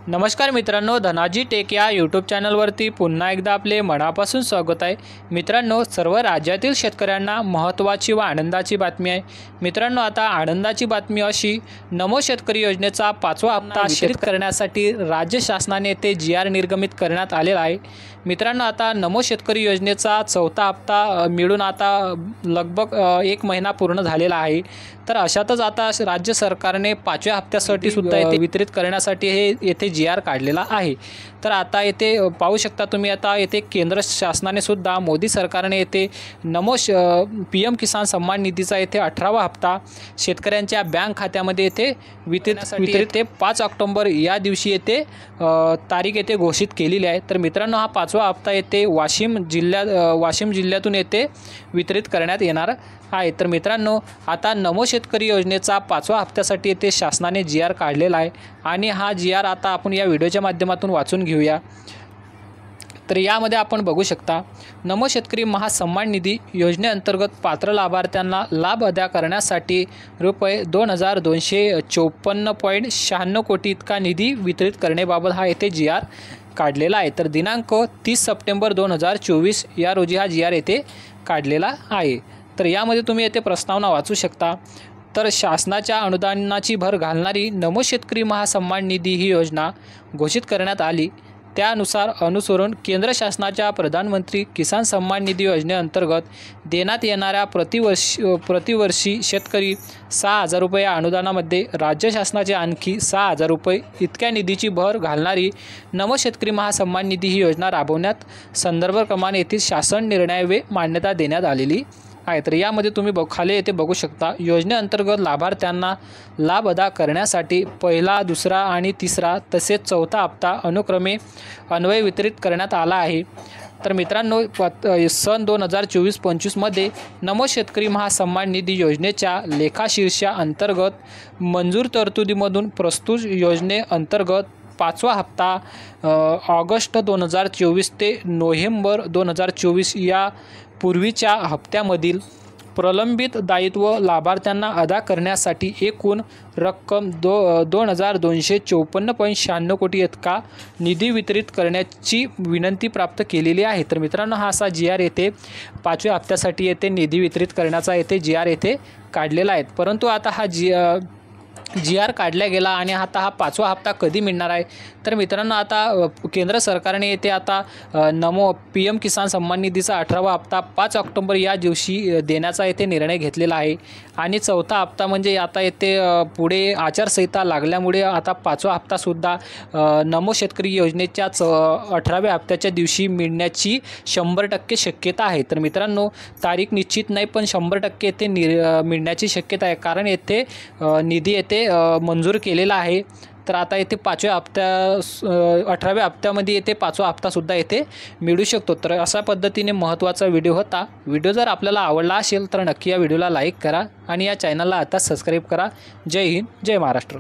नमस्कार मित्रांनो, धनाजी टेक या यूट्यूब चॅनलवरती पुन्हा एकदा आपले मनापासून स्वागत आहे। मित्रांनो, सर्व राज्यातील शेतकऱ्यांना महत्त्वाची व आनंदाची बातमी आहे। मित्रांनो, आता आनंदाची बातमी अशी, नमो शेतकरी योजनेचा 5वा हप्ता वितरित करण्यासाठी राज्य शासनाने ते GR निर्गमित करण्यात आलेला आहे। मित्रांनो, आता नमो शेतकरी योजनेचा 4था हप्ता मिळून आता लगभग 1 महिना पूर्ण झालेला आहे। तर अशातच आता राज्य सरकारने 5व्या हप्त्यासाठी सुद्धा येथे वितरित करण्यासाठी येथे GR काढलेला आहे। तर आता येथे पाहू शकता तुम्ही, आता येथे केंद्र शासनाने सुद्धा मोदी सरकारने येथे नमो PM किसान सन्मान निधीचा येथे 18वा हप्ता शेतकऱ्यांच्या बँक खात्यामध्ये येथे वितरित ते 5 ऑक्टोबर या दिवशी येथे तारीख येथे घोषित केलेली आहे। तर मित्रांनो, हा 5वा हप्ता येथे वाशिम जिल्ह्यातून येथे वितरित करण्यात येणार आहे। तर मित्रांनो, आता नमो शेतकरी योजनेचा 5व्या हप्त्यासाठी येथे शासनाने GR काढलेला आहे आणि हा GR आता आपण या व्हिडिओच्या माध्यमातून वाचून घेऊया। तर यामध्ये आपण बघू शकता, नमो शेतकरी महासन्मान निधी योजनेअंतर्गत पात्र लाभार्थ्यांना लाभ अदा करण्यासाठी रुपये 2254.96 कोटी इतका निधी वितरित करण्याबाबत हा येथे GR काढलेला आहे। तर दिनांक 30 सप्टेंबर 2024 या रोजी हा GR येथे काढलेला आहे। तर यामध्ये तुम्ही येथे प्रस्तावना वाचू शकता। तर शासनाच्या अनुदानाची भर घालणारी नमो शेतकरी महासन्मान निधी ही योजना घोषित करण्यात आली। त्यानुसार अनुसरून केंद्र शासनाच्या प्रधानमंत्री किसान सन्मान निधी योजनेअंतर्गत देण्यात येणाऱ्या प्रतिवर्षी शेतकरी 6,000 रुपये अनुदानामध्ये राज्य शासनाचे आणखी 6,000 रुपये इतक्या निधीची भर घालणारी नमो शेतकरी महासन्मान निधी ही योजना राबवण्यात संदर्भ क्रमाने येथील शासन निर्णयावे मान्यता देण्यात आलेली आहे। तर यामध्ये तुम्ही खाली येथे बघू शकता, योजनेअंतर्गत लाभार्थ्यांना लाभ अदा करण्यासाठी पहिला, दुसरा आणि तिसरा तसेच 4था हप्ता अनुक्रमे अन्वय वितरित करण्यात आला आहे। तर मित्रांनो, सन 2024-25 मध्ये नमो शेतकरी महासन्मान निधी योजनेच्या लेखाशीर्षा अंतर्गत मंजूर तरतुदीमधून प्रस्तुत योजनेअंतर्गत 5वा हप्ता ऑगस्ट 2024 ते नोव्हेंबर 2024 या पूर्वीच्या हप्त्यामधील प्रलंबित दायित्व लाभार्थ्यांना अदा करण्यासाठी एकूण रक्कम 2254.96 कोटी इतका निधी वितरित करण्याची विनंती प्राप्त केलेली आहे। तर मित्रांनो, हा असा GR येथे 5व्या हप्त्यासाठी येथे निधी वितरित करण्याचा येथे GR येथे काढलेला आहे। परंतु आता हा GR काढला गेला आणि आता हा 5वा हप्ता कधी मिळणार आहे? तर मित्रांनो, आता केंद्र सरकारने येथे आता नमो PM किसान सन्मान निधीचा 18वा हप्ता 5 ऑक्टोबर या दिवशी देण्याचा येथे निर्णय घेतलेला आहे आणि 4था हप्ता म्हणजे आता येथे पुढे आचारसंहिता लागल्यामुळे आता 5वा हप्तासुद्धा नमो शेतकरी योजनेच्या 18व्या हप्त्याच्या दिवशी मिळण्याची 100% शक्यता आहे। तर मित्रांनो, तारीख निश्चित नाही, पण 100% येथे मिळण्याची शक्यता आहे, कारण येथे निधी येथे मंजूर केलेला आहे। तर आता येथे 18व्या हप्त्यामध्ये येथे 5वा हप्तासुद्धा येथे मिळू शकतो। तर अशा पद्धतीने महत्त्वाचा व्हिडिओ होता। व्हिडिओ जर आपल्याला आवडला असेल तर नक्की या व्हिडिओला लाईक करा आणि या चॅनलला आता सबस्क्राईब करा। जय हिंद, जय महाराष्ट्र।